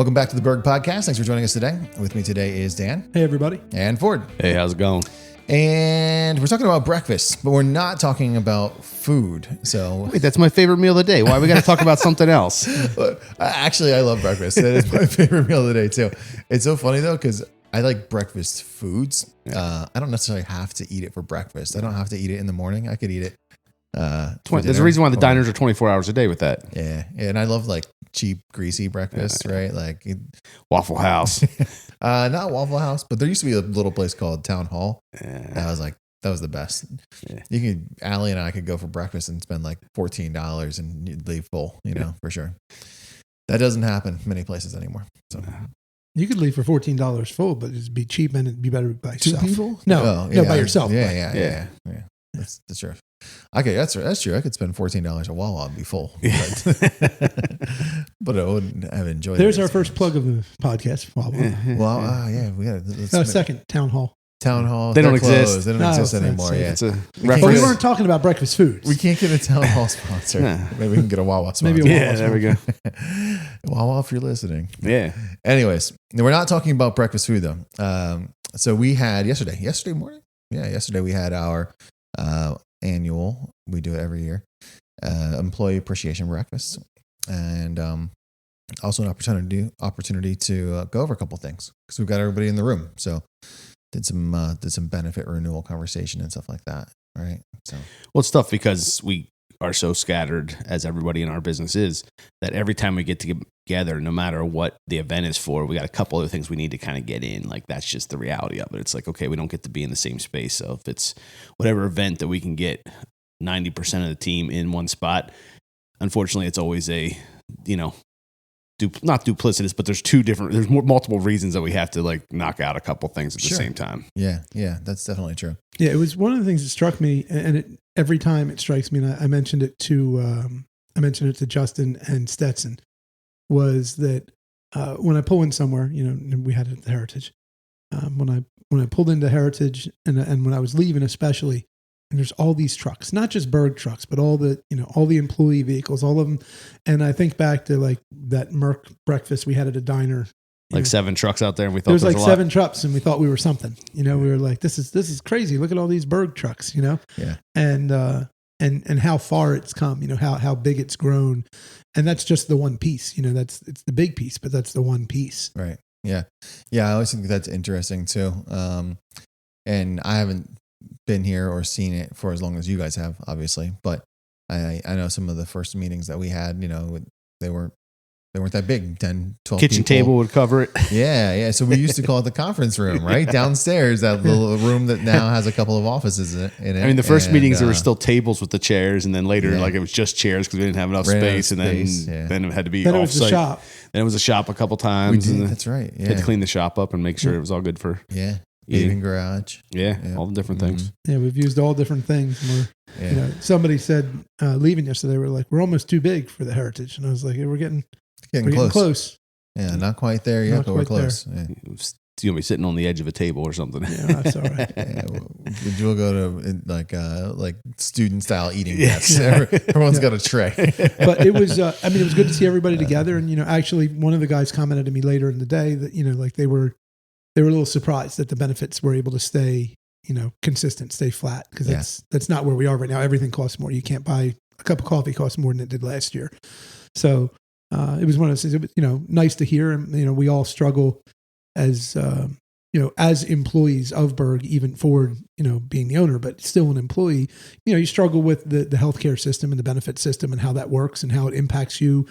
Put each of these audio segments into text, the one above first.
Welcome back to the Berg Podcast. Thanks for joining us today. With me today is Dan. Hey, everybody. And Ford. Hey, how's it going? And we're talking about breakfast, but we're not talking about food. So, Wait, that's my favorite meal of the day. Why we got to talk about something else? actually, I love breakfast. That is my favorite meal of the day, too. It's so funny, though, because I like breakfast foods. I don't necessarily have to eat it for breakfast. I don't have to eat it in the morning. I could eat it. There's a reason why the diners are 24 hours a day with that. Yeah. And I love like cheap, greasy breakfast, right? Like Waffle House. not Waffle House, but there used to be a little place called Town Hall. Yeah. I was like, that was the best. Yeah. Allie and I could go for breakfast and spend like $14 and you'd leave full, for sure. That doesn't happen many places anymore. So You could leave for $14 full, but it'd be cheap and it'd be better by yourself. 2 people? No, by yourself. Yeah. That's true. Okay, that's true. I could spend $14 at Wawa and be full, but I wouldn't have enjoyed it. There's our first plug of the podcast. Wawa. We got Second, Town Hall. Town Hall. They don't They're closed. exist. They don't exist anymore. Yeah, It's a But reference. we weren't talking about breakfast foods. we can't get a Town Hall sponsor. Nah. Maybe we can get a Wawa sponsor. Maybe a Yeah, there we go. Wawa, if you're listening. Yeah. Anyways, we're not talking about breakfast food though. So we had yesterday morning. Yeah, yesterday we had our annual. We do it every year. Employee appreciation breakfast, and also an opportunity to go over a couple things because we've got everybody in the room. So did some benefit renewal conversation and stuff like that. Right. So Well, it's tough because we are so scattered, as everybody in our business is, that every time we get together, no matter what the event is for, we got a couple other things we need to kind of get in. Like, that's just the reality of it. It's like, okay, we don't get to be in the same space. So if it's whatever event that we can get 90% of the team in one spot, unfortunately, it's always a, not duplicitous, but there's multiple reasons that we have to like knock out a couple things at the same time. yeah, that's definitely true. Yeah, it was one of the things that struck me, and every time it strikes me, and I mentioned it to Justin and Stetson, was that when I pull in somewhere, we had it at the Heritage. When I pulled into Heritage, and when I was leaving, especially, and there's all these trucks, not just Berg trucks, but all the employee vehicles, all of them. And I think back to like that Merck breakfast we had at a diner. Like 7 trucks out there, and we thought there was there like was a lot. 7 trucks, and we thought we were something. We were like, this is crazy. Look at all these Berg trucks. Yeah. And how far it's come. How big it's grown, and that's just the one piece. It's the big piece, but that's the one piece. Right. Yeah. Yeah. I always think that's interesting too. And I haven't been here or seen it for as long as you guys have, obviously, but I know some of the first meetings that we had, they weren't that big, 10, 12 Kitchen people. table would cover it. Yeah. So we used to call it the conference room, right? Downstairs, that little room that now has a couple of offices in it. I mean, the first meetings, there were still tables with the chairs, and then later, like, it was just chairs because we didn't have enough space, and then it had to be Then it was the off-site. shop. Then it was a shop a couple times. We did, and that's right. Yeah. Had to clean the shop up and make sure it was all good for Yeah. eating. Eating garage. Yeah, all the different things. Yeah, we've used all different things. And somebody said leaving yesterday, we're like, we're almost too big for the Heritage, and I was like, we're getting close. Yeah, not quite there yet, Not but we're quite there. close. Yeah. You'll be sitting on the edge of a table or something. Yeah, that's all right. Yeah, we'll go to like student style eating desks. Everyone's got a tray. But it was, it was good to see everybody together. And, actually one of the guys commented to me later in the day that, like they were a little surprised that the benefits were able to stay, consistent, stay flat. Cause that's not where we are right now. Everything costs more. You can't buy a cup of coffee costs more than it did last year. So, it was one of those things, it was, nice to hear. And, we all struggle as, as employees of Berg, even Ford, being the owner, but still an employee, you struggle with the healthcare system and the benefit system and how that works and how it impacts you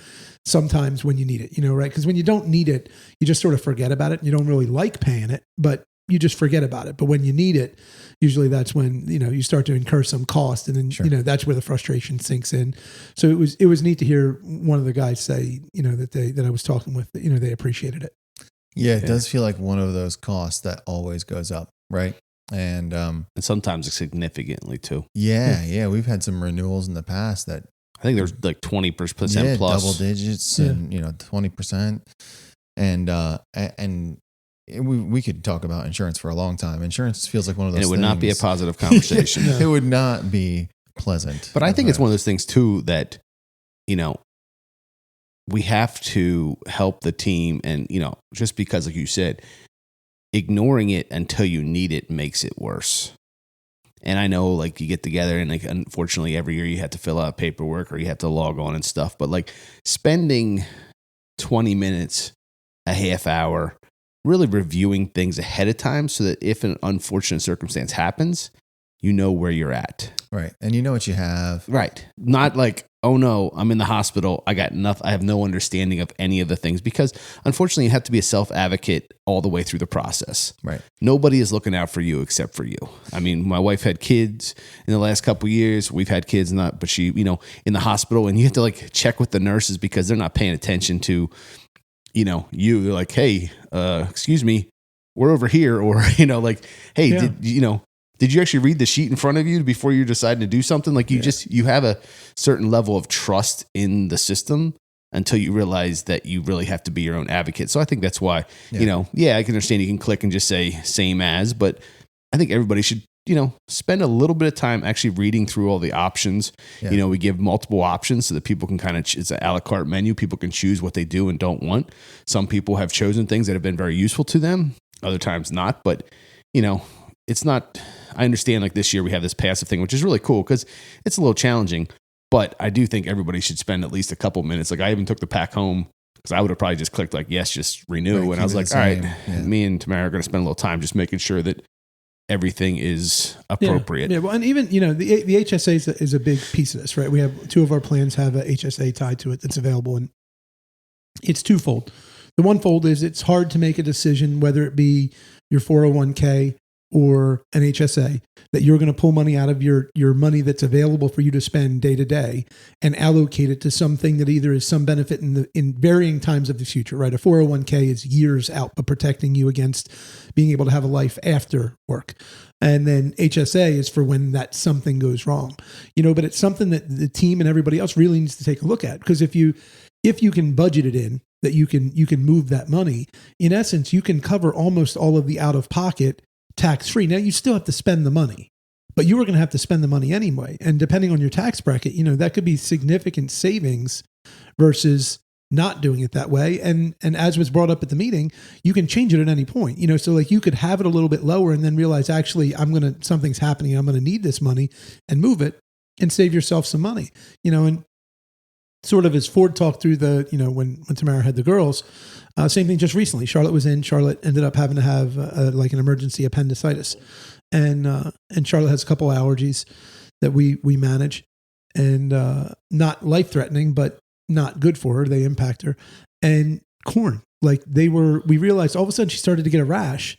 sometimes when you need it, right? Because when you don't need it, you just sort of forget about it. You don't really like paying it, but you just forget about it. But when you need it, usually that's when, you start to incur some cost, and then, Sure. That's where the frustration sinks in. So it was neat to hear one of the guys say, that I was talking with, they appreciated it. Yeah, it does feel like one of those costs that always goes up, right? And And sometimes significantly too. yeah, we've had some renewals in the past that I think there's like 20% plus. double digits, and 20%, and we could talk about insurance for a long time. Insurance feels like one of those. And it would not be a things- positive conversation. It would not be pleasant. But I think it's one of those things too that, we have to help the team. And, just because, like you said, ignoring it until you need it makes it worse. And I know, like, you get together and, like, unfortunately every year you have to fill out paperwork or you have to log on and stuff. But, like, spending 20 minutes, a half hour, really reviewing things ahead of time so that if an unfortunate circumstance happens, you know where you're at. Right. And you know what you have. Right. Not like, oh no, I'm in the hospital. I got nothing. I have no understanding of any of the things, because unfortunately you have to be a self-advocate all the way through the process. Right. Nobody is looking out for you except for you. I mean, my wife had kids in the last couple of years. We've had kids, but she, in the hospital, and you have to, like, check with the nurses because they're not paying attention to, you. They're like, hey, excuse me, we're over here. Or, like, hey, Yeah. did you actually read the sheet in front of you before you decided to do something? Like, you have a certain level of trust in the system until you realize that you really have to be your own advocate. So I think that's why, I can understand you can click and just say same as, but I think everybody should, spend a little bit of time actually reading through all the options. Yeah. We give multiple options so that people can it's an a la carte menu. People can choose what they do and don't want. Some people have chosen things that have been very useful to them. Other times not, but it's not, I understand, like, this year we have this passive thing, which is really cool because it's a little challenging, but I do think everybody should spend at least a couple minutes. Like, I even took the pack home because I would have probably just clicked like, yes, just renew. Right, and I was like, all right, me and Tamara are going to spend a little time just making sure that everything is appropriate. Yeah. Well, and even, the HSA is a big piece of this, right? We have 2 of our plans have a HSA tied to it that's available, and it's twofold. The one fold is it's hard to make a decision, whether it be your 401k or an HSA, that you're going to pull money out of your money that's available for you to spend day to day and allocate it to something that either is some benefit in varying times of the future, right? A 401k is years out, but protecting you against being able to have a life after work. And then HSA is for when that something goes wrong, but it's something that the team and everybody else really needs to take a look at, because if you can budget it in, that you can move that money, in essence, you can cover almost all of the out of pocket tax-free. Now, you still have to spend the money, but you were going to have to spend the money anyway. And depending on your tax bracket, that could be significant savings versus not doing it that way. And as was brought up at the meeting, you can change it at any point. So, like, you could have it a little bit lower and then realize, actually, something's happening. I'm going to need this money, and move it and save yourself some money. And sort of as Ford talked through when Tamara had the girls, same thing just recently. Charlotte ended up having to have like an emergency appendicitis, and Charlotte has a couple of allergies that we manage, and not life threatening, but not good for her. They impact her. And corn, like, we realized all of a sudden she started to get a rash,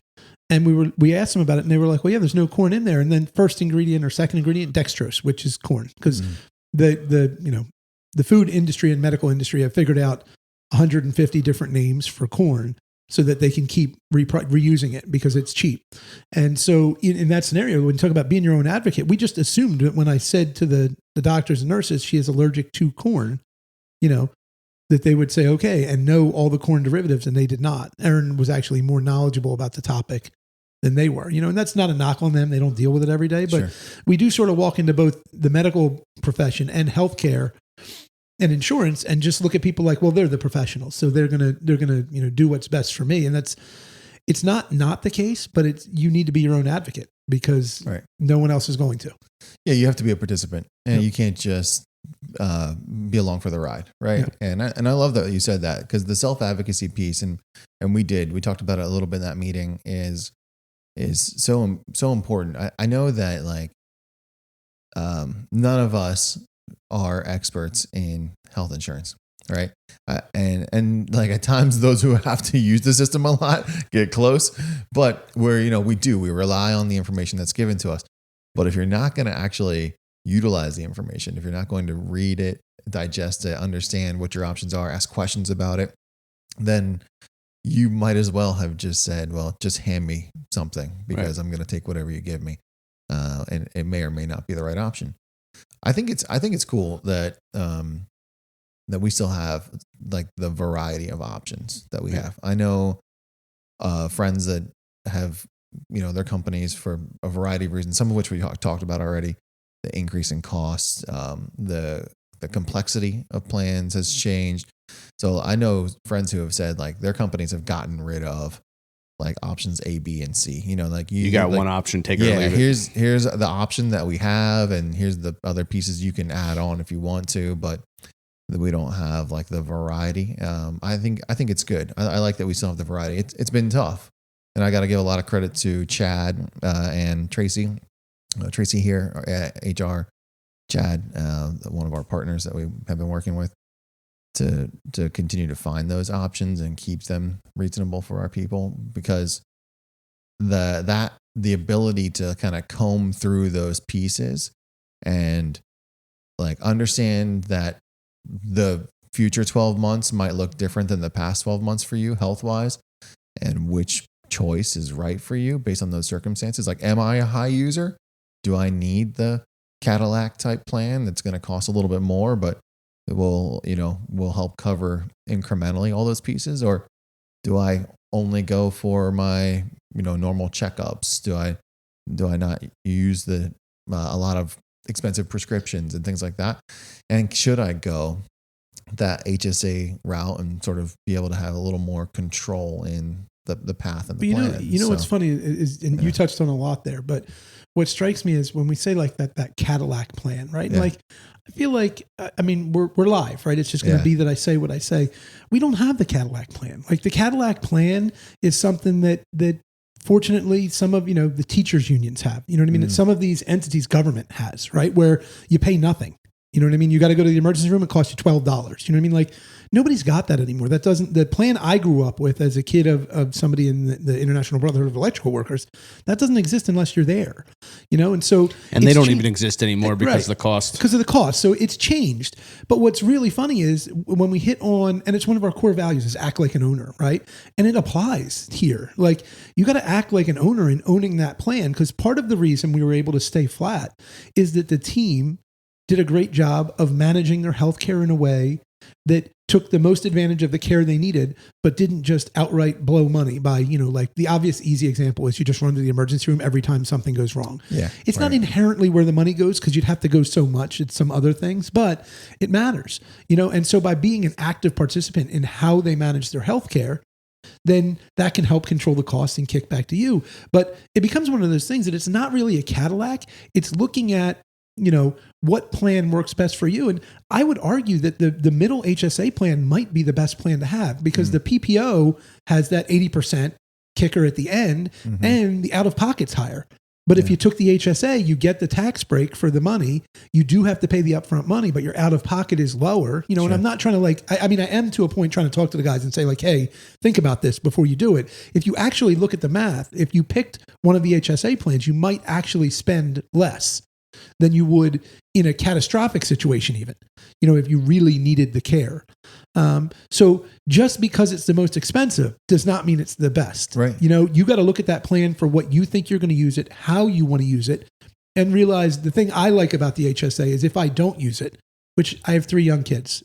and we asked them about it, and they were like, well, yeah, there's no corn in there. And then first ingredient or second ingredient, dextrose, which is corn, because the food industry and medical industry have figured out 150 different names for corn so that they can keep reusing it because it's cheap. And so in that scenario, when you talk about being your own advocate, we just assumed that when I said to the doctors and nurses she is allergic to corn, that they would say, okay, and know all the corn derivatives, and they did not. Erin was actually more knowledgeable about the topic than they were, and that's not a knock on them. They don't deal with it every day, but we do sort of walk into both the medical profession and healthcare and insurance and just look at people like, well, they're the professionals, so they're gonna do what's best for me. And it's not the case, but you need to be your own advocate, because no one else is going to. Yeah, you have to be a participant, and you can't just be along for the ride, right? Yeah. And I love that you said that, because the self-advocacy piece, and we talked about it a little bit in that meeting, is so important. I know that, like, none of us are experts in health insurance, right? And like, at times those who have to use the system a lot get close, but we rely on the information that's given to us. But if you're not going to actually utilize the information, if you're not going to read it, digest it, understand what your options are, ask questions about it, then you might as well have just said, well, just hand me something, because I'm going to take whatever you give me. And it may or may not be the right option. I think it's cool that that we still have, like, the variety of options that we have. I know friends that have, their companies for a variety of reasons, some of which we talked about already. The increase in costs, the complexity of plans has changed. So I know friends who have said like their companies have gotten rid of like options A, B, and C. You know, like You got like, one option, take it or yeah, leave it. here's the option that we have, and here's the other pieces you can add on if you want to, but we don't have like the variety. I think it's good. I like that we still have the variety. It's been tough, and I got to give a lot of credit to Chad and Tracy. Tracy here at HR, Chad, one of our partners that we have been working with, to continue to find those options and keep them reasonable for our people, because the ability to kind of comb through those pieces and like understand that the future 12 months might look different than the past 12 months for you health wise, and which choice is right for you based on those circumstances. Like, am I a high user? Do I need the Cadillac type plan that's going to cost a little bit more, but it will help cover incrementally all those pieces? Or do I only go for my, normal checkups? Do I not use a lot of expensive prescriptions and things like that? And should I go that HSA route and sort of be able to have a little more control in the path and the plan? What's funny is, and you touched on a lot there, but what strikes me is when we say like that Cadillac plan, right? Yeah. Like, I feel like, we're live, right? It's just going to be that I say what I say. We don't have the Cadillac plan. Like, the Cadillac plan is something that fortunately some of, the teachers unions have, you know what I mean? And some of these entities government has, right? Where you pay nothing. You know what I mean? You got to go to the emergency room. It costs you $12. You know what I mean? Like, nobody's got that anymore. The plan I grew up with as a kid of somebody in the International Brotherhood of Electrical Workers, that doesn't exist unless you're there, And so, and they don't even exist anymore because of the cost. Because of the cost. So it's changed. But what's really funny is when we hit on, and it's one of our core values, is act like an owner, right? And it applies here. Like, you got to act like an owner in owning that plan, because part of the reason we were able to stay flat is that the team did a great job of managing their healthcare in a way that took the most advantage of the care they needed, but didn't just outright blow money by, like the obvious easy example is you just run to the emergency room every time something goes wrong. Yeah, it's not inherently where the money goes, because you'd have to go so much. It's some other things, but it matters, And so by being an active participant in how they manage their healthcare, then that can help control the cost and kick back to you. But it becomes one of those things that it's not really a Cadillac. It's looking at, what plan works best for you. And I would argue that the middle HSA plan might be the best plan to have, because the PPO has that 80% kicker at the end, and the out-of-pocket's higher. But if you took the HSA, you get the tax break for the money. You do have to pay the upfront money, but your out-of-pocket is lower. And I'm not trying to I am to a point trying to talk to the guys and say like, hey, think about this before you do it. If you actually look at the math, if you picked one of the HSA plans, you might actually spend less than you would in a catastrophic situation, even, if you really needed the care. So just because it's the most expensive does not mean it's the best. Right. You got to look at that plan for what you think you're going to use it, how you want to use it, and realize the thing I like about the HSA is if I don't use it, which I have 3 young kids,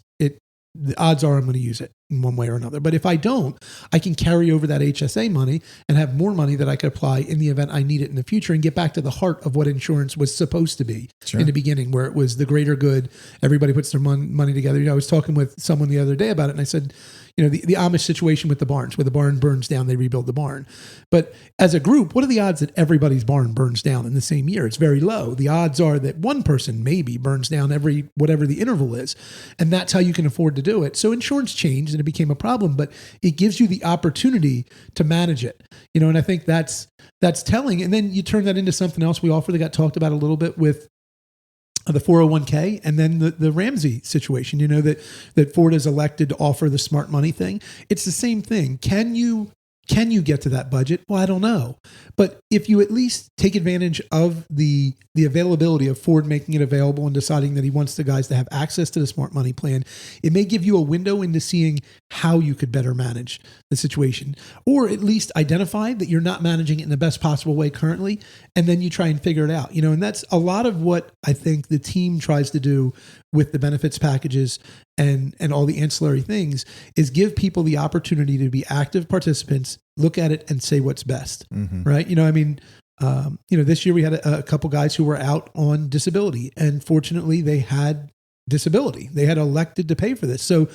the odds are I'm going to use it in one way or another. But if I don't, I can carry over that HSA money and have more money that I could apply in the event I need it in the future, and get back to the heart of what insurance was supposed to be in the beginning, where it was the greater good. Everybody puts their money together. I was talking with someone the other day about it, and I said, the Amish situation with the barns, where the barn burns down, they rebuild the barn. But as a group, what are the odds that everybody's barn burns down in the same year? It's very low. The odds are that one person maybe burns down every whatever the interval is. And that's how you can afford to do it. So insurance changed and it became a problem, but it gives you the opportunity to manage it. And I think that's telling. And then you turn that into something else we offer that got talked about a little bit with the 401k, and then the Ramsey situation, that Ford has elected to offer the smart money thing. It's the same thing. Can you get to that budget? Well, I don't know. But if you at least take advantage of the availability of Ford making it available and deciding that he wants the guys to have access to the smart money plan, it may give you a window into seeing how you could better manage the situation, or at least identify that you're not managing it in the best possible way currently. And then you try and figure it out, and that's a lot of what I think the team tries to do with the benefits packages and all the ancillary things, is give people the opportunity to be active participants, look at it and say what's best. Right. This year we had a couple guys who were out on disability, and fortunately they had disability. They had elected to pay for this. So,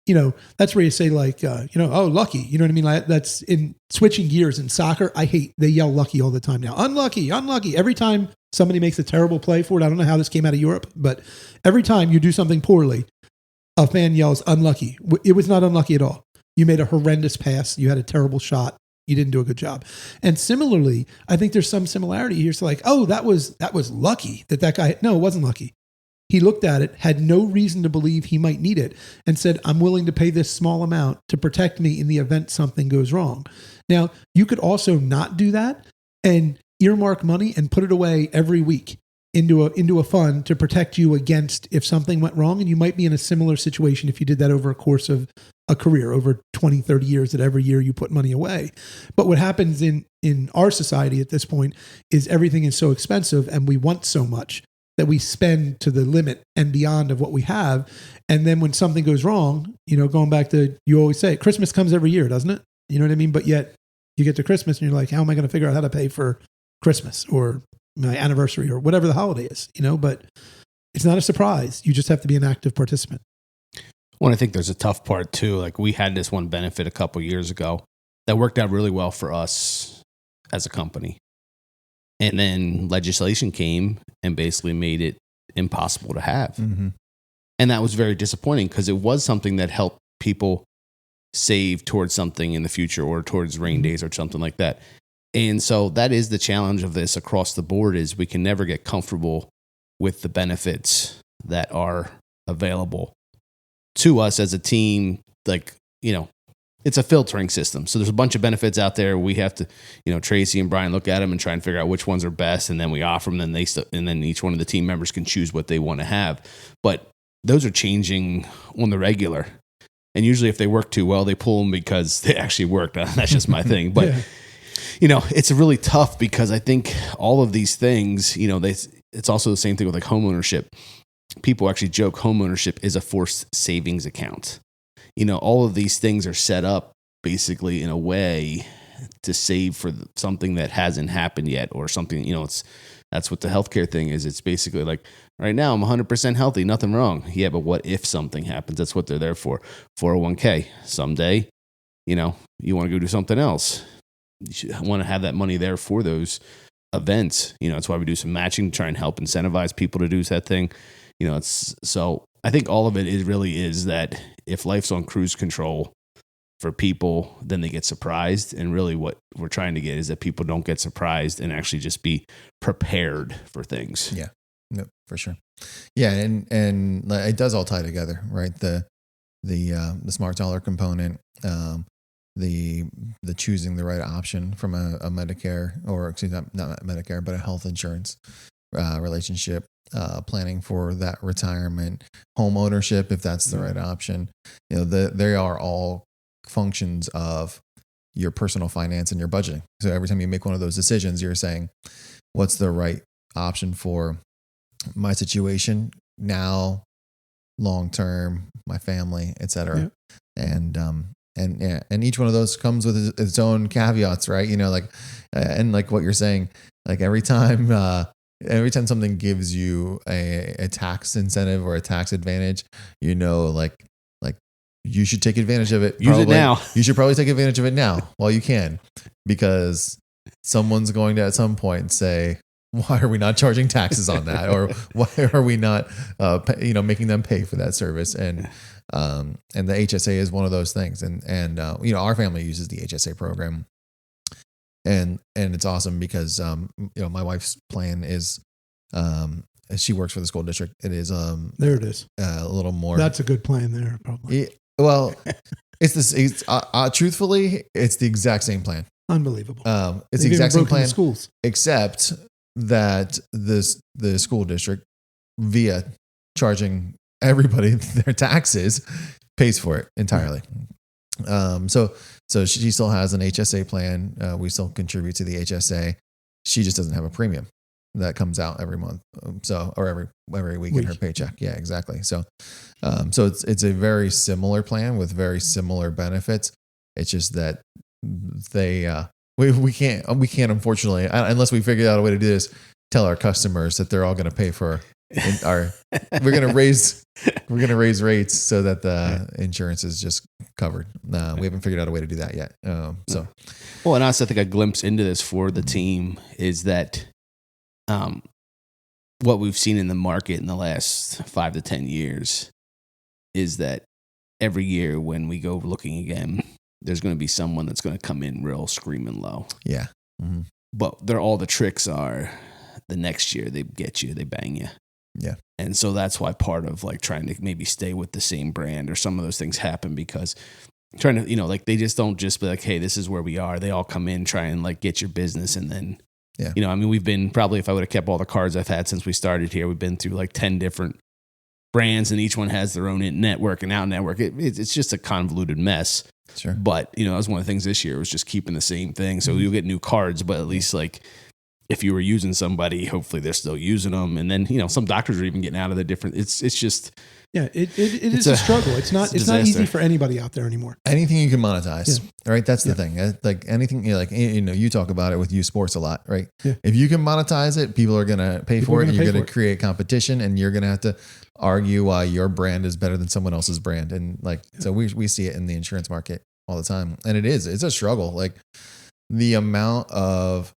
you know, that's where you say like, oh, lucky. You know what I mean? Like, that's in switching gears in soccer. They yell lucky all the time now. Unlucky, unlucky. Every time somebody makes a terrible play for it. I don't know how this came out of Europe, but every time you do something poorly, a fan yells unlucky. It was not unlucky at all. You made a horrendous pass. You had a terrible shot. You didn't do a good job. And similarly, I think there's some similarity here. So like, oh, that was lucky that guy. No, it wasn't lucky. He looked at it, had no reason to believe he might need it, and said, I'm willing to pay this small amount to protect me in the event something goes wrong. Now, you could also not do that and earmark money and put it away every week into a fund to protect you against if something went wrong. And you might be in a similar situation if you did that over a course of a career, over 20, 30 years, that every year you put money away. But what happens in our society at this point is everything is so expensive and we want so much that we spend to the limit and beyond of what we have. And then when something goes wrong, you know, going back to, you always say, Christmas comes every year, doesn't it? You know what I mean? But yet you get to Christmas and you're like, how am I going to figure out how to pay for Christmas or my anniversary or whatever the holiday is, you know? But it's not a surprise. You just have to be an active participant. Well, I think there's a tough part too. Like, we had this one benefit a couple years ago that worked out really well for us as a company. And then legislation came and basically made it impossible to have. Mm-hmm. And that was very disappointing because it was something that helped people save towards something in the future or towards rain days or something like that. And so that is the challenge of this across the board, is we can never get comfortable with the benefits that are available to us as a team. Like, you know, it's a filtering system. So there's a bunch of benefits out there. We have to, you know, Tracy and Brian look at them and try and figure out which ones are best. And then we offer them, and then each one of the team members can choose what they want to have. But those are changing on the regular. And usually if they work too well, they pull them because they actually worked. That's just my thing. But, Yeah. you know, it's really tough because I think all of these things, you know, it's also the same thing with like homeownership. People actually joke homeownership is a forced savings account. You know, all of these things are set up basically in a way to save for something that hasn't happened yet, or something, you know, that's what the healthcare thing is. It's basically like, right now I'm 100% healthy, nothing wrong. Yeah, but what if something happens? That's what they're there for. 401k. Someday, you know, you want to go do something else. You should want to have that money there for those events. You know, that's why we do some matching to try and help incentivize people to do that thing. You know, so I think all of it really is that if life's on cruise control for people, then they get surprised. And really what we're trying to get is that people don't get surprised and actually just be prepared for things. Yeah, no, for sure. Yeah. And it does all tie together, right? The smart dollar component, the choosing the right option from a Medicare, or excuse me, not Medicare, but a health insurance relationship, planning for that retirement, home ownership, if that's the right option. You know, they are all functions of your personal finance and your budgeting. So every time you make one of those decisions, you're saying, what's the right option for my situation now, long term, my family, et cetera. Yeah. And each one of those comes with its own caveats, right? You know, like, and like what you're saying, like every time something gives you a tax incentive or a tax advantage, you know, like you should take advantage of it. Use it now. You should probably take advantage of it now while you can, because someone's going to at some point say, why are we not charging taxes on that? Or why are we not, making them pay for that service? And the HSA is one of those things. And our family uses the HSA program, and it's awesome because, my wife's plan is, she works for the school district. It is, there it is. A little more. That's a good plan there, probably. It's this. Truthfully, it's the exact same plan. Unbelievable. It's the exact same plan. Schools, except that the school district, via charging everybody their taxes, pays for it entirely. So she still has an HSA plan. We still contribute to the HSA. She just doesn't have a premium that comes out every month. Or every week in her paycheck. Yeah, exactly. So it's a very similar plan with very similar benefits. It's just that we can't unfortunately, unless we figure out a way to do this, tell our customers that they're all going to pay for we're gonna raise rates so that the insurance is just covered. We haven't figured out a way to do that yet. So, well, and also I think a glimpse into this for the team is that what we've seen in the market in the last 5 to 10 years is that every year when we go looking again, there's going to be someone that's going to come in real screaming low. Yeah. Mm-hmm. But all the tricks are the next year they get you, they bang you. Yeah. And so that's why part of like trying to maybe stay with the same brand or some of those things happen because trying to, like they just don't just be like, hey, this is where we are. They all come in, try and like get your business. And then, we've been probably, if I would have kept all the cards I've had since we started here, we've been through like 10 different brands and each one has their own in network and out network. It's just a convoluted mess. Sure. But, that was one of the things this year was just keeping the same thing. So you'll get new cards, but at least like if you were using somebody, hopefully they're still using them. And then, some doctors are even getting out of the different, it's just. Yeah, it is a struggle. It's not easy for anybody out there anymore. Anything you can monetize, right? That's the thing. Like anything, you talk about it with U Sports a lot, right? Yeah. If you can monetize it, people are going to pay for it. You're going to create competition and you're going to have to argue why your brand is better than someone else's brand. And so we see it in the insurance market all the time. And it's a struggle. Like the amount of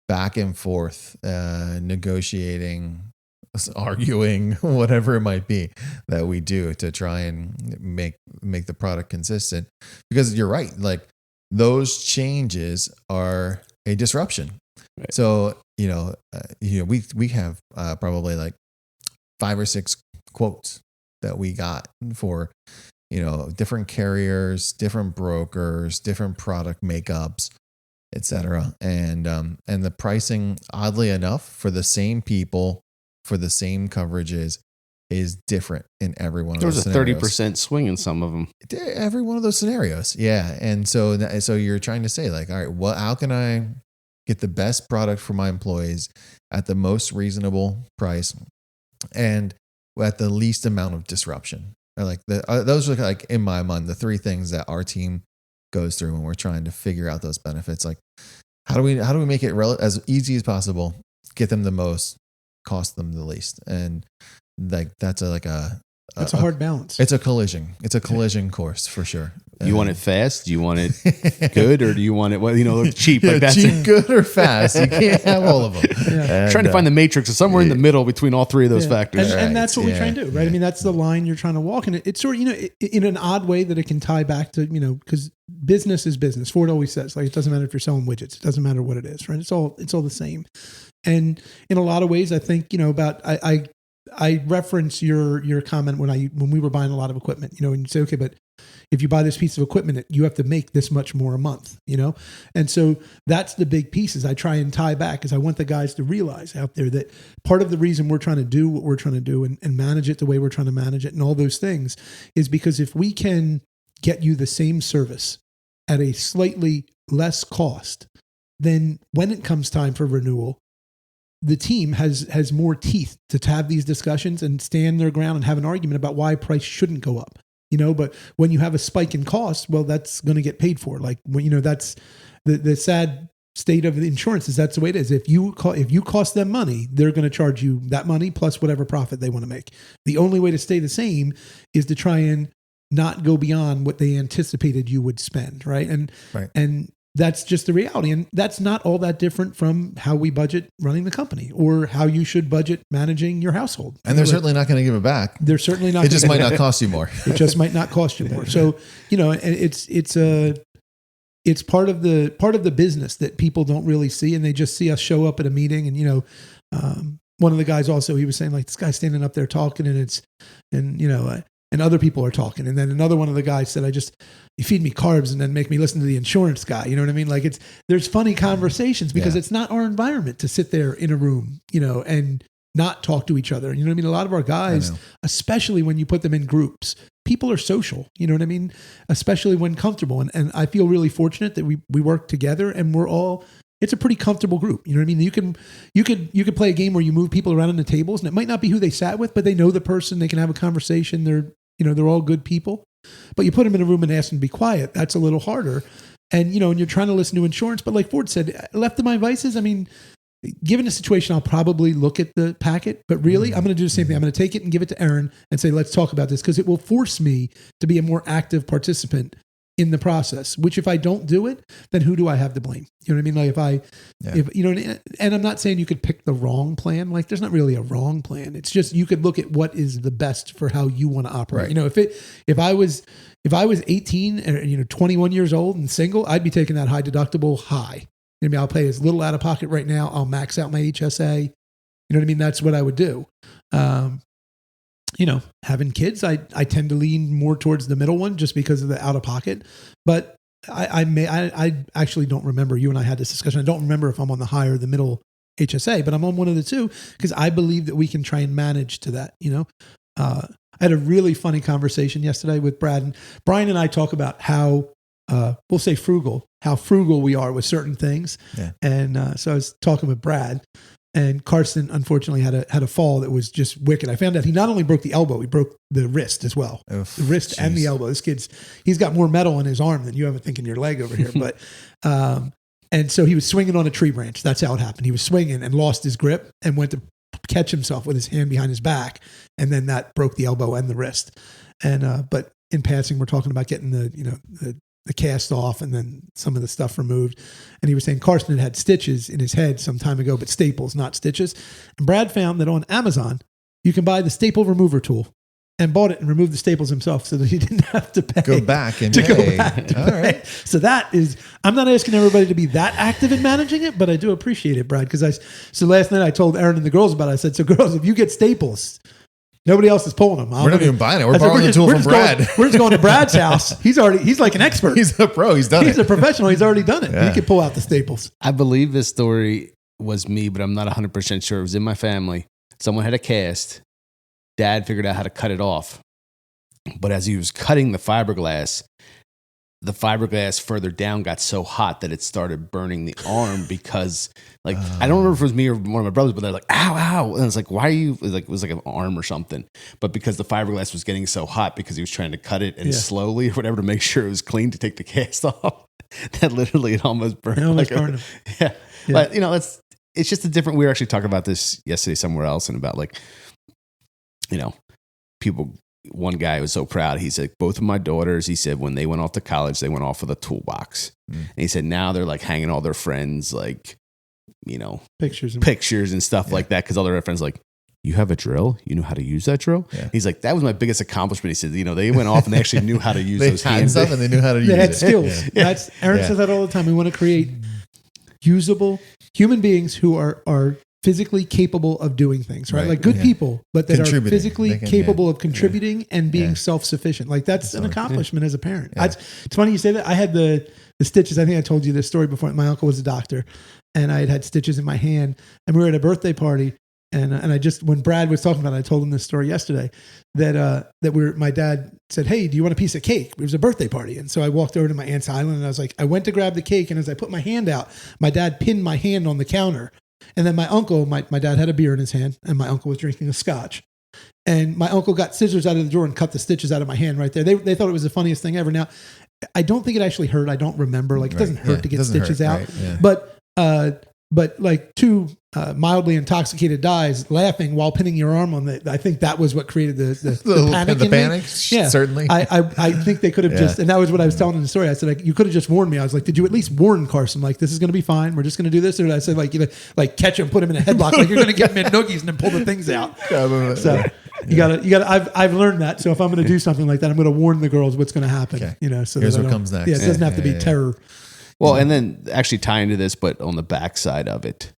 back and forth, negotiating, arguing, whatever it might be that we do to try and make the product consistent, because you're right. Like those changes are a disruption. Right. So, we have probably like 5 or 6 quotes that we got for, different carriers, different brokers, different product makeups, etc. And the pricing, oddly enough, for the same people, for the same coverages, is different in every one of those scenarios. There's a 30% swing in some of them. Every one of those scenarios. Yeah. And so you're trying to say like, all right, how can I get the best product for my employees at the most reasonable price and at the least amount of disruption? Like those are like, in my mind, the 3 things that our team goes through when we're trying to figure out those benefits. Like how do we make it as easy as possible, get them the most, cost them the least? And like that's a hard balance. It's a collision course for sure. Do you want it fast? Do you want it good, or do you want it cheap? Like that's cheap, good, or fast. You can't have all of them. And, trying to find the matrix is somewhere in the middle between all 3 of those factors. And that's what we try and do, right? Yeah. I mean, that's the line you're trying to walk, and it's sort of in an odd way that it can tie back to because business is business. Ford always says like it doesn't matter if you're selling widgets, it doesn't matter what it is, right? It's all the same. And in a lot of ways, I think about I reference your comment when we were buying a lot of equipment, and you say, okay, but if you buy this piece of equipment, you have to make this much more a month, And so that's the big pieces I try and tie back, is I want the guys to realize out there that part of the reason we're trying to do what we're trying to do and manage it the way we're trying to manage it and all those things is because if we can get you the same service at a slightly less cost, then when it comes time for renewal, the team has more teeth to have these discussions and stand their ground and have an argument about why price shouldn't go up. But when you have a spike in cost, well, that's going to get paid for. Like when that's the sad state of the insurance is that's the way it is. If you cost them money, they're going to charge you that money plus whatever profit they want to make. The only way to stay the same is to try and not go beyond what they anticipated you would spend, right? And that's just the reality. And that's not all that different from how we budget running the company or how you should budget managing your household. And they're certainly not going to give it back. They're certainly not. It just might not cost you more. It just might not cost you more. So, it's part of the business that people don't really see. And they just see us show up at a meeting. And, one of the guys also, he was saying like, this guy's standing up there talking and other people are talking. And then another one of the guys said, you feed me carbs and then make me listen to the insurance guy. You know what I mean? Like there's funny conversations because it's not our environment to sit there in a room, and not talk to each other. You know what I mean? A lot of our guys, especially when you put them in groups, people are social, you know what I mean? Especially when comfortable. And I feel really fortunate that we work together and it's a pretty comfortable group. You know what I mean? You could play a game where you move people around on the tables and it might not be who they sat with, but they know the person, they can have a conversation. They're all good people, but you put them in a room and ask them to be quiet. That's a little harder. And, and you're trying to listen to insurance, but like Ford said, left to my vices, I mean, given the situation, I'll probably look at the packet, but really I'm going to do the same thing. I'm going to take it and give it to Erin and say, let's talk about this, because it will force me to be a more active participant in the process, which if I don't do it, then who do I have to blame? You know what I mean? Like and I'm not saying you could pick the wrong plan. Like there's not really a wrong plan. It's just, you could look at what is the best for how you want to operate. Right. You know, if I was 18 and 21 years old and single, I'd be taking that high deductible high. I mean, I'll pay as little out of pocket right now. I'll max out my HSA. You know what I mean? That's what I would do. Having kids, I tend to lean more towards the middle one just because of the out of pocket. But I actually don't remember. You and I had this discussion. I don't remember if I'm on the high or the middle HSA, but I'm on one of the two because I believe that we can try and manage to that. I had a really funny conversation yesterday with Brad, and Brian and I talk about how we'll say how frugal we are with certain things. Yeah. And so I was talking with Brad, and Carson unfortunately had a fall that was just wicked. I found out he not only broke the elbow, he broke the wrist as well. Oof, the wrist and the elbow. This he's got more metal in his arm than you have, I think, in your leg over here. But and so he was swinging on a tree branch. That's how it happened. He was swinging and lost his grip and went to catch himself with his hand behind his back, and then that broke the elbow and the wrist. And but in passing, we're talking about getting the cast off and then some of the stuff removed. And he was saying Carson had stitches in his head some time ago, but staples, not stitches. And Brad found that on Amazon, you can buy the staple remover tool, and bought it and removed the staples himself so that he didn't have to pay. Go back and to pay. go back to All pay. right. So that is, I'm not asking everybody to be that active in managing it, but I do appreciate it, Brad. So last night I told Erin and the girls about it. I said, so girls, if you get staples, nobody else is pulling them. We're not even buying it. We're borrowing the tool from Brad. We're just going to Brad's house. He's like an expert. He's a pro. He's done it. He's a professional. He's already done it. Yeah. He could pull out the staples. I believe this story was me, but I'm not 100% sure. It was in my family. Someone had a cast. Dad figured out how to cut it off. But as he was cutting the fiberglass further down got so hot that it started burning the arm because, like, I don't remember if it was me or one of my brothers, but they're like, ow, ow. And it's like, why are you, it was like an arm or something. But because the fiberglass was getting so hot because he was trying to cut it and slowly or whatever to make sure it was clean to take the cast off, that literally it almost burned. It almost burned him. Yeah. But, it's just a different, we were actually talking about this yesterday somewhere else and about people. One guy was so proud. He said, both of my daughters, he said, when they went off to college, they went off with a toolbox. And he said, now they're like hanging all their friends, like, pictures and stuff like that. Cause all their friends like, you have a drill? You know how to use that drill? Yeah. He's like, that was my biggest accomplishment. He said, they went off and they actually knew how to use those hands. Stuff and they knew how to use it. They had skills. Yeah. Erin says that all the time. We want to create usable human beings who are physically capable of doing things, right? Like good people, but that are physically capable of contributing and being self-sufficient. Like that's an accomplishment as a parent. Yeah. It's funny you say that. I had the stitches. I think I told you this story before. My uncle was a doctor, and I had stitches in my hand, and we were at a birthday party. And I just, when Brad was talking about it, I told him this story yesterday that my dad said, hey, do you want a piece of cake? It was a birthday party. And so I walked over to my aunt's island and I was like, I went to grab the cake. And as I put my hand out, my dad pinned my hand on the counter. And then my uncle, my dad had a beer in his hand and my uncle was drinking a scotch. And my uncle got scissors out of the drawer and cut the stitches out of my hand right there. They thought it was the funniest thing ever. Now, I don't think it actually hurt. I don't remember. Like, it doesn't hurt to get stitches out. Right. Yeah. But like two mildly intoxicated guys laughing while pinning your arm on I think that was what created the panic. The panic, yeah, certainly. I think they could have just, and that was what I was telling in the story. I said, you could have just warned me. I was like, did you at least warn Carson? Like, this is going to be fine. We're just going to do this. Or I said, like catch him, put him in a headlock. Like you're going to get him in noogies and then pull the things out. So you gotta. I've learned that. So if I'm going to do something like that, I'm going to warn the girls what's going to happen. Okay. So here's what comes next. Yeah, it doesn't have to be terror. Well, and then actually tying to this, but on the backside of it,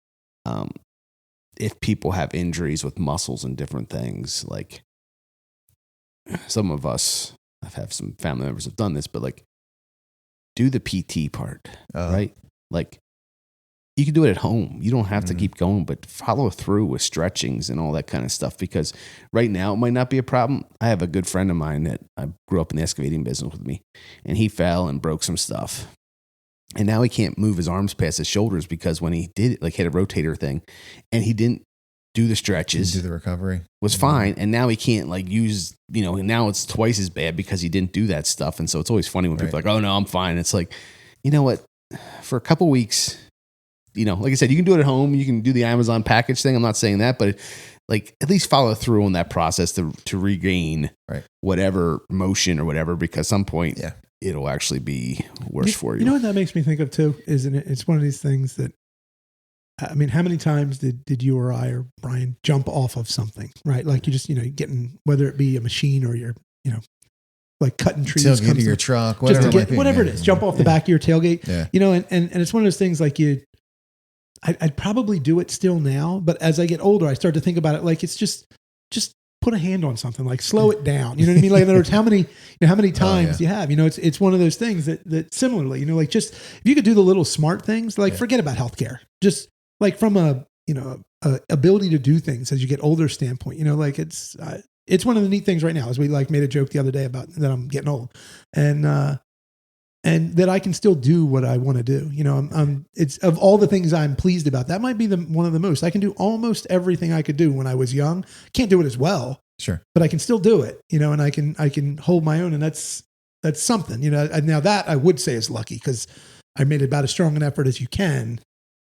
if people have injuries with muscles and different things, like some of us, I've had some family members have done this, but like do the PT part, right? Like you can do it at home. You don't have to keep going, but follow through with stretchings and all that kind of stuff, because right now it might not be a problem. I have a good friend of mine that I grew up in the excavating business with me, and he fell and broke some stuff. And now he can't move his arms past his shoulders because when he did, like, hit a rotator thing and he didn't do the stretches, do the recovery, was fine. And now he can't like use, now it's twice as bad because he didn't do that stuff. And so it's always funny when people are like, oh no, I'm fine. It's like, you know what? For a couple weeks, like I said, you can do it at home. You can do the Amazon package thing. I'm not saying that, but like at least follow through on that process to regain whatever motion or whatever, because some point it'll actually be worse for you. You know what that makes me think of too? Isn't it? It's one of these things that, I mean, how many times did you or I or Brian jump off of something, right? Like you just, getting, whether it be a machine or you're, like cutting trees. Tailgate of your truck, whatever, whatever it is, jump off the back of your tailgate. Yeah. And it's one of those things like I'd probably do it still now, but as I get older, I start to think about it like it's just put a hand on something, like slow it down. You know what I mean? Like in other words, how many times do you have? It's one of those things that similarly, like just if you could do the little smart things, like forget about healthcare, just like from a ability to do things as you get older standpoint. Like it's one of the neat things right now, as we like made a joke the other day about that I'm getting old, and that I can still do what I want to do. It's of all the things I'm pleased about, that might be one of the most. I can do almost everything I could do when I was young. Can't do it as well, sure, but I can still do it. And I can hold my own, and that's something. Now that I would say is lucky, because I made about as strong an effort as you can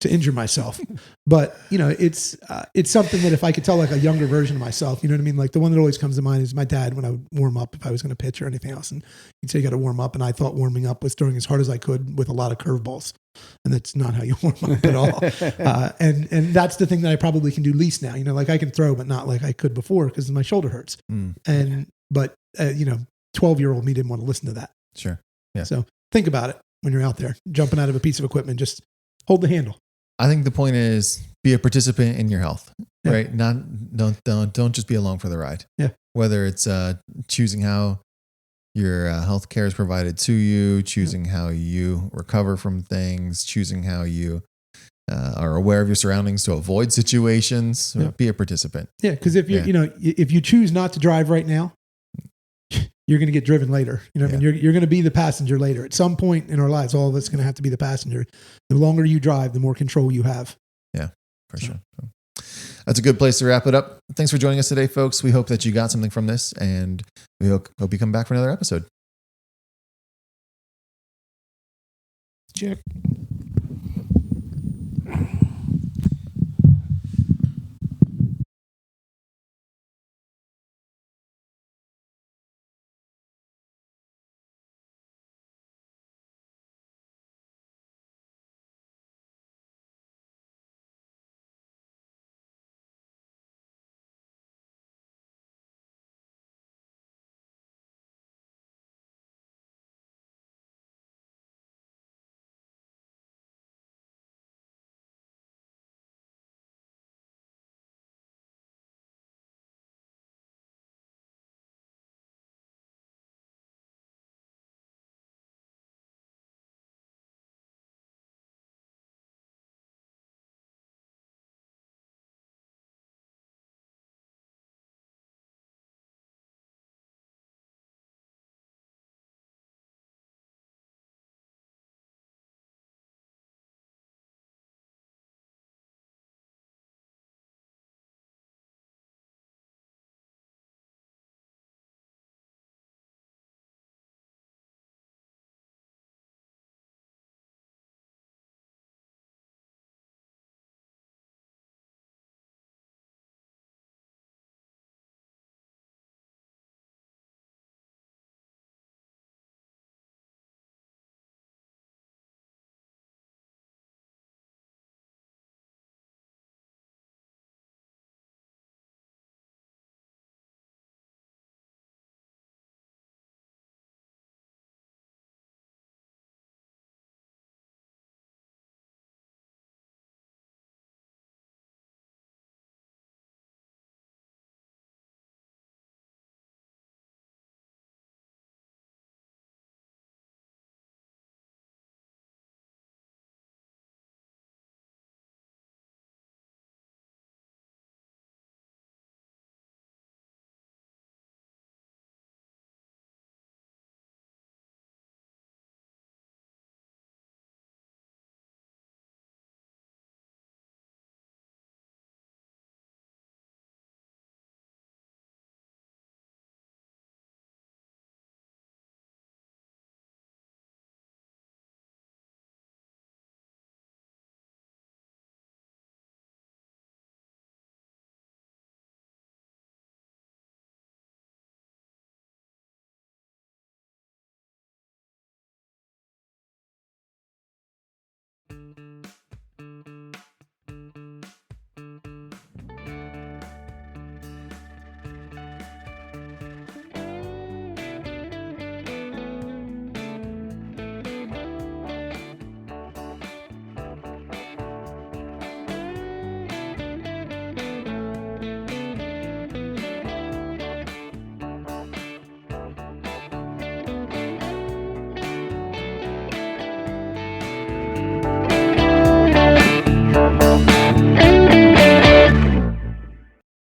to injure myself. But, it's something that if I could tell like a younger version of myself, you know what I mean? Like the one that always comes to mind is my dad when I would warm up, if I was going to pitch or anything else. And he'd say, you got to warm up. And I thought warming up was throwing as hard as I could with a lot of curveballs. And that's not how you warm up at all. And that's the thing that I probably can do least now. Like I can throw, but not like I could before because my shoulder hurts. But 12-year-old me didn't want to listen to that. Sure. Yeah. So think about it when you're out there jumping out of a piece of equipment, just hold the handle. I think the point is be a participant in your health, right? Don't just be along for the ride. Yeah. Whether it's choosing how your health care is provided to you, choosing how you recover from things, choosing how you are aware of your surroundings to avoid situations. Be a participant. Yeah, because if if you choose not to drive right now, you're going to get driven later. I mean, you're going to be the passenger later. At some point in our lives, all of us going to have to be the passenger. The longer you drive, the more control you have. Yeah, for sure. That's a good place to wrap it up. Thanks for joining us today, folks. We hope that you got something from this, and we hope you come back for another episode. Check.